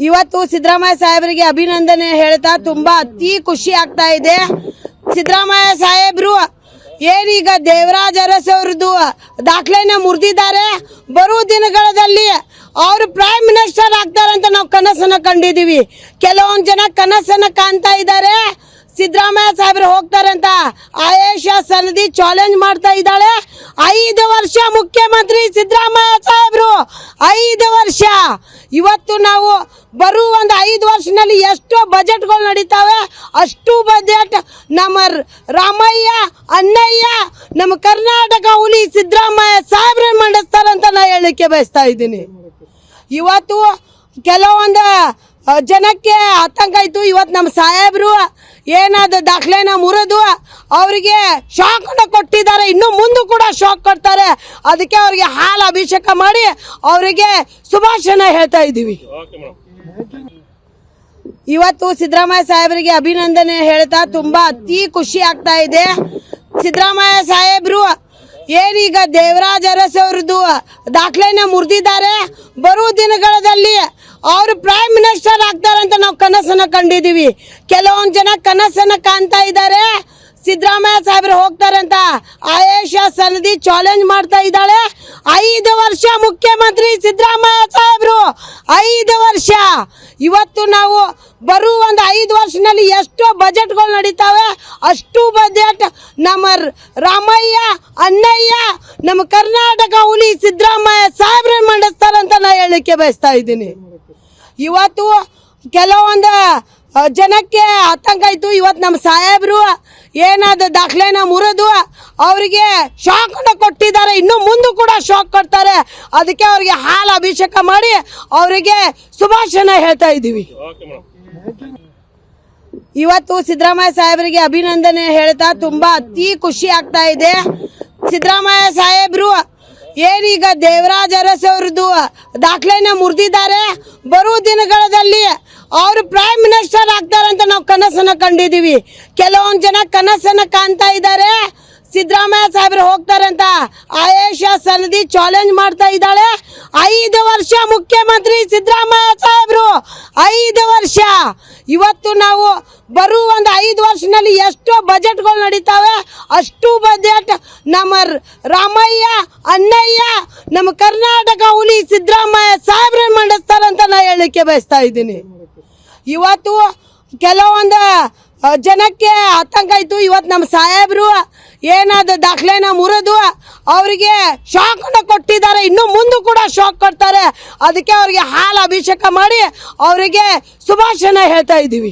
ಇವತ್ತು ಸಿದ್ದರಾಮಯ್ಯ ಸಾಹೇಬರಿಗೆ ಅಭಿನಂದನೆ ಹೇಳ್ತಾ ತುಂಬಾ ಅತಿ ಖುಷಿ ಆಗ್ತಾ ಇದೆ. ಸಿದ್ದರಾಮಯ್ಯ ಸಾಹೇಬ್ರು ಏನೀಗ ದೇವರಾಜ್ ಅರಸ್ ಅವ್ರದ್ದು ದಾಖಲೆನ ಮುರಿದಿದ್ದಾರೆ. ಬರುವ ದಿನಗಳಲ್ಲಿ ಅವರು ಪ್ರೈಮ್ ಮಿನಿಸ್ಟರ್ ಆಗ್ತಾರಂತ ನಾವು ಕನಸನ್ನ ಕಂಡಿದೀವಿ. ಕೆಲವೊಂದು ಜನ ಕನಸನ್ನ ಕಾಣ್ತಾ ಇದ್ದಾರೆ. ಸಿದ್ದರಾಮಯ್ಯ ಸಾಹೇಬ್ರು ಹೋಗ್ತಾರೆ ಅಂತ ಆಯೇಷಾ ಸನದಿ ಚಾಲೆಂಜ್ ಮಾಡ್ತಾ ಇದ್ದಾಳೆ. 5 ವರ್ಷ ಮುಖ್ಯಮಂತ್ರಿ ಸಿದ್ದರಾಮಯ್ಯ ಸಾಹೇಬ್ರು, 5 ವರ್ಷ. ಇವತ್ತು ನಾವು ಬರುವ ಒಂದು 5 ವರ್ಷದಲ್ಲಿ ಎಷ್ಟೋ ಬಜೆಟ್ಗಳು ನಡೀತಾವೆ. ಅಷ್ಟು ಬಜೆಟ್ ನಮ್ಮ ರಾಮಯ್ಯ ಅಣ್ಣಯ್ಯ ನಮ್ಮ ಕರ್ನಾಟಕ ಹುಲಿ ಸಿದ್ದರಾಮಯ್ಯ ಸಾಹೇಬ್ರ ಮಂಡಿಸ್ತಾರಂತ ನಾ ಹೇಳಲಿಕ್ಕೆ ಬಯಸ್ತಾ ಇದ್ದೀನಿ. ಇವತ್ತು ಕೆಲವೊಂದು ಜನಕ್ಕೆ ಆತಂಕ ಇತ್ತು. ಇವತ್ತು ನಮ್ಮ ಸಾಹೇಬ್ರು ಏನಾದ ದಾಖಲೆನ ಮುರಿದು ಅವರಿಗೆ ಶಾಕ್ ಕೊಟ್ಟಿದ್ದಾರೆ. ಇನ್ನು ಮುಂದೆ ಕೂಡ ಶಾಕ್ ಕೊಡ್ತಾರೆ. ಅದಕ್ಕೆ ಅವರಿಗೆ ಹಾಲು ಅಭಿಷೇಕ ಮಾಡಿ ಅವರಿಗೆ ಶುಭಾಶಯ ಹೇಳ್ತಾ ಇದ್ದೀವಿ. ಇವತ್ತು ಸಿದ್ದರಾಮಯ್ಯ ಸಾಹೇಬರಿಗೆ ಅಭಿನಂದನೆ ಹೇಳ್ತಾ ತುಂಬಾ ಅತಿ ಖುಷಿ ಆಗ್ತಾ ಇದೆ. ಸಿದ್ದರಾಮಯ್ಯ ಸಾಹೇಬ್ರು ಏನೀಗ ದೇವರಾಜ್ ಅರಸ್ ಅವ್ರದ್ದು ದಾಖಲೆನ ಮುರಿದಿದ್ದಾರೆ. ಬರುವ ದಿನಗಳಲ್ಲಿ ಅವರು ಪ್ರೈಮ್ ಮಿನಿಸ್ಟರ್ ಆಗ್ತಾರಂತ ನಾವು ಕನಸನ್ನ ಕಂಡಿದೀವಿ. ಕೆಲವೊಂದು ಜನ ಕನಸನ್ನ ಕಾಣ್ತಾ ಇದ್ದಾರೆ. ಸಿದ್ದರಾಮಯ್ಯ ಸಾಹೇಬ್ರು ಹೋಗ್ತಾರೆ ಅಂತ ಆಯೇಷಾ ಸನದಿ ಚಾಲೆಂಜ್ ಮಾಡ್ತಾ ಇದ್ದಾಳೆ. 5 ವರ್ಷ ಮುಖ್ಯಮಂತ್ರಿ ಸಿದ್ದರಾಮಯ್ಯ ಸಾಹೇಬ್ರು, 5 ವರ್ಷ. ಇವತ್ತು ನಾವು ಬರುವ ಒಂದು 5 ವರ್ಷದಲ್ಲಿ ಎಷ್ಟೋ ಬಜೆಟ್ಗಳು ನಡೀತಾವೆ. ಅಷ್ಟು ಬಜೆಟ್ ನಮ್ಮ ರಾಮಯ್ಯ ಅಣ್ಣಯ್ಯ ನಮ್ಮ ಕರ್ನಾಟಕ ಹುಲಿ ಸಿದ್ದರಾಮಯ್ಯ ಸಾಹೇಬ್ರ ಮಂಡಿಸ್ತಾರಂತ ನಾ ಹೇಳಲಿಕ್ಕೆ ಬಯಸ್ತಾ ಇದ್ದೀನಿ. ಇವತ್ತು ಕೆಲವೊಂದು ಜನಕ್ಕೆ ಆತಂಕ ಇತ್ತು. ಇವತ್ತು ನಮ್ಮ ಸಾಹೇಬ್ರು ಏನಾದ ದಾಖಲೆನ ಮುರಿದು ಅವರಿಗೆ ಶಾಕ್ ಕೊಟ್ಟಿದ್ದಾರೆ. ಇನ್ನು ಮುಂದೆ ಕೂಡ ಶಾಕ್ ಕೊಡ್ತಾರೆ. ಅದಕ್ಕೆ ಅವರಿಗೆ ಹಾಲು ಅಭಿಷೇಕ ಮಾಡಿ ಅವರಿಗೆ ಶುಭಾಶಯ ಹೇಳ್ತಾ ಇದ್ದೀವಿ. ಇವತ್ತು ಸಿದ್ದರಾಮಯ್ಯ ಸಾಹೇಬರಿಗೆ ಅಭಿನಂದನೆ ಹೇಳ್ತಾ ತುಂಬಾ ಅತಿ ಖುಷಿ ಆಗ್ತಾ ಇದೆ. ಸಿದ್ದರಾಮಯ್ಯ ಸಾಹೇಬ್ರು ಏನೀಗ ದೇವರಾಜ್ ಅರಸ್ ಅವ್ರದ್ದು ದಾಖಲೆನ ಮುರಿದಿದ್ದಾರೆ. ಬರುವ ದಿನಗಳಲ್ಲಿ ಅವರು ಪ್ರೈಮ್ ಮಿನಿಸ್ಟರ್ ಆಗ್ತಾರಂತ ನಾವು ಕನಸನ್ನ ಕಂಡಿದೀವಿ. ಕೆಲವೊಂದು ಜನ ಕನಸನ್ನ ಕಾಣ್ತಾ ಇದ್ದಾರೆ. ಸಿದ್ದರಾಮಯ್ಯ ಸಾಹೇಬ್ರು ಹೋಗ್ತಾರೆ ಅಂತ ಆಯೇಷಾ ಸನದಿ ಚಾಲೆಂಜ್ ಮಾಡ್ತಾ ಇದ್ದಾಳೆ. 5 ವರ್ಷ ಮುಖ್ಯಮಂತ್ರಿ ಸಿದ್ದರಾಮಯ್ಯ ಸಾಹೇಬ್ರು, 5 ವರ್ಷ. ಇವತ್ತು ನಾವು ಬರುವ ಒಂದು 5 ವರ್ಷದಲ್ಲಿ ಎಷ್ಟೋ ಬಜೆಟ್ಗಳು ನಡೀತಾವೆ. ಅಷ್ಟು ಬಜೆಟ್ ನಮ್ಮ ರಾಮಯ್ಯ ಅಣ್ಣಯ್ಯ ನಮ್ಮ ಕರ್ನಾಟಕ ಹುಲಿ ಸಿದ್ದರಾಮಯ್ಯ ಸಾಹೇಬ್ರ ಮಂಡಿಸ್ತಾರಂತ ನಾ ಹೇಳಲಿಕ್ಕೆ ಬಯಸ್ತಾ ಇದ್ದೀನಿ. ಇವತ್ತು ಕೆಲವೊಂದು ಜನಕ್ಕೆ ಆತಂಕ ಇತ್ತು. ಇವತ್ತು ನಮ್ಮ ಸಾಹೇಬ್ರು ಏನಾದ ದಾಖಲೆನ ಮುರಿದು ಅವರಿಗೆ ಶಾಕ್ ಕೊಟ್ಟಿದ್ದಾರೆ. ಇನ್ನು ಮುಂದೆ ಕೂಡ ಶಾಕ್ ಕೊಡ್ತಾರೆ. ಅದಕ್ಕೆ ಅವರಿಗೆ ಹಾಲು ಅಭಿಷೇಕ ಮಾಡಿ ಅವರಿಗೆ ಶುಭಾಶಯ ಹೇಳ್ತಾ ಇದ್ದೀವಿ.